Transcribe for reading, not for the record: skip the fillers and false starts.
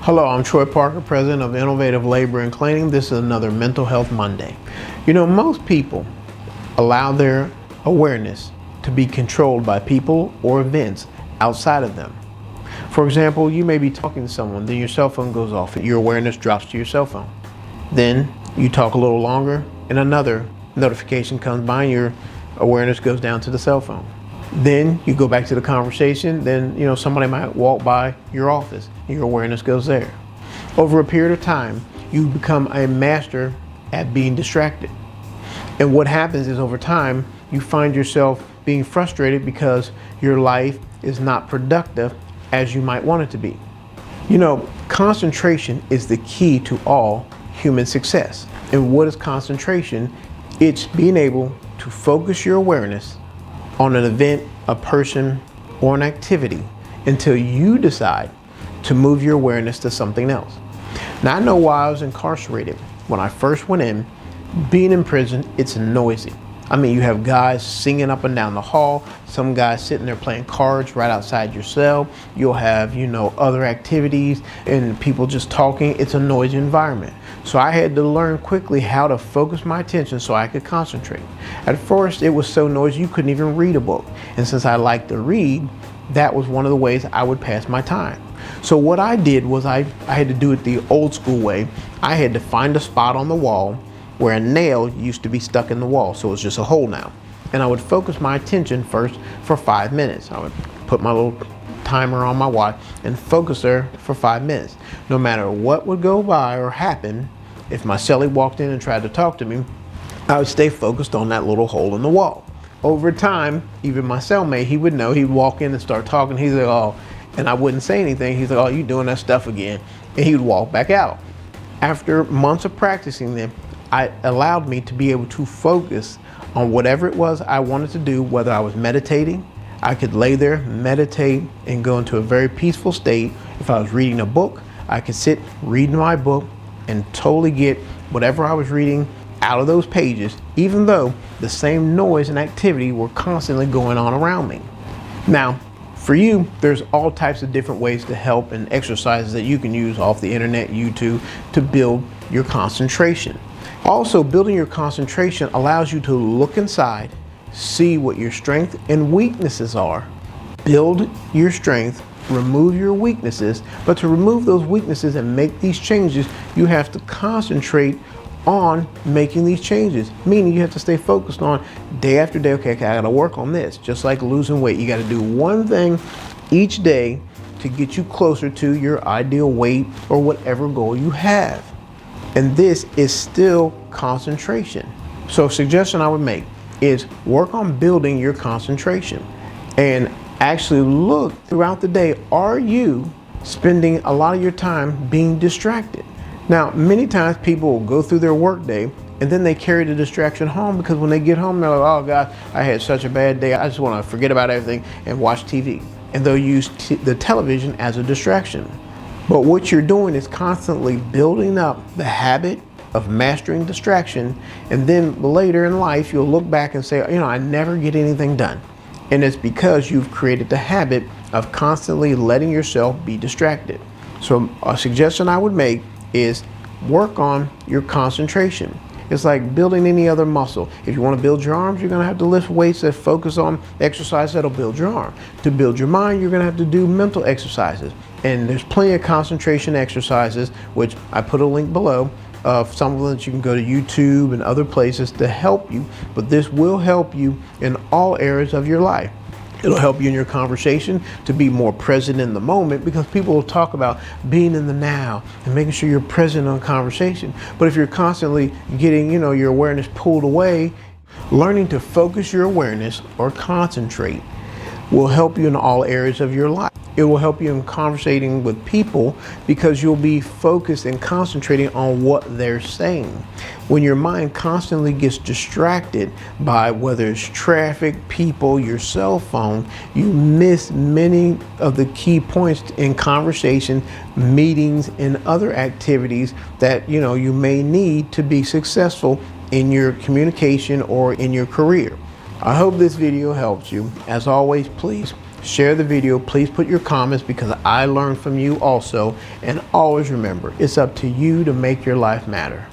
Hello, I'm Troy Parker, president of Innovative Labor and Cleaning. This is another Mental Health Monday. You know, most people allow their awareness to be controlled by people or events outside of them. For example, you may be talking to someone, then your cell phone goes off and your awareness drops to your cell phone. Then you talk a little longer and another notification comes by and your awareness goes down to the cell phone. Then you go back to the conversation, then somebody might walk by your office, your awareness goes there. Over a period of time, you become a master at being distracted. And what happens is over time, you find yourself being frustrated because your life is not productive as you might want it to be. You know, concentration is the key to all human success. And what is concentration? It's being able to focus your awareness on an event, a person, or an activity until you decide to move your awareness to something else. Now, I know while I was incarcerated, when I first went in, being in prison, it's noisy. I mean, you have guys singing up and down the hall, some guys sitting there playing cards right outside your cell. You'll have, other activities and people just talking. It's a noisy environment. So I had to learn quickly how to focus my attention so I could concentrate. At first, it was so noisy you couldn't even read a book. And since I like to read, that was one of the ways I would pass my time. So what I did was I had to do it the old school way. I had to find a spot on the wall where a nail used to be stuck in the wall, so it's just a hole now. And I would focus my attention first for 5 minutes. I would put my little timer on my watch and focus there for 5 minutes. No matter what would go by or happen, if my cellie walked in and tried to talk to me, I would stay focused on that little hole in the wall. Over time, even my cellmate, he would know. He'd walk in and start talking. He's like, oh, and I wouldn't say anything. He's like, oh, you doing that stuff again? And he would walk back out. After months of practicing them, it allowed me to be able to focus on whatever it was I wanted to do, whether I was meditating. I could lay there, meditate, and go into a very peaceful state. If I was reading a book, I could sit reading my book and totally get whatever I was reading out of those pages, even though the same noise and activity were constantly going on around me. Now, for you, there's all types of different ways to help and exercises that you can use off the internet, YouTube, to build your concentration. Also, building your concentration allows you to look inside, see what your strengths and weaknesses are, build your strength, remove your weaknesses. But to remove those weaknesses and make these changes, you have to concentrate on making these changes, meaning you have to stay focused on day after day. Okay, I gotta work on this. Just like losing weight, you gotta do one thing each day to get you closer to your ideal weight or whatever goal you have. And this is still concentration. So a suggestion I would make is work on building your concentration and actually look throughout the day. Are you spending a lot of your time being distracted? Now, many times people will go through their work day and then they carry the distraction home because when they get home, they're like, oh God, I had such a bad day. I just want to forget about everything and watch TV. And they'll use the television as a distraction. But what you're doing is constantly building up the habit of mastering distraction. And then later in life, you'll look back and say, I never get anything done. And it's because you've created the habit of constantly letting yourself be distracted. So a suggestion I would make is work on your concentration. It's like building any other muscle. If you want to build your arms, you're going to have to lift weights that focus on exercise that'll build your arm. To build your mind, you're going to have to do mental exercises. And there's plenty of concentration exercises, which I put a link below of some of them that you can go to YouTube and other places to help you. But this will help you in all areas of your life. It'll help you in your conversation to be more present in the moment, because people will talk about being in the now and making sure you're present in a conversation. But if you're constantly getting, your awareness pulled away, learning to focus your awareness or concentrate will help you in all areas of your life. It will help you in conversating with people because you'll be focused and concentrating on what they're saying. When your mind constantly gets distracted by whether it's traffic, people, your cell phone, you miss many of the key points in conversation, meetings, and other activities that you may need to be successful in your communication or in your career. I hope this video helps you. As always, please Share the video. Please put your comments because I learned from you also. And always remember, it's up to you to make your life matter.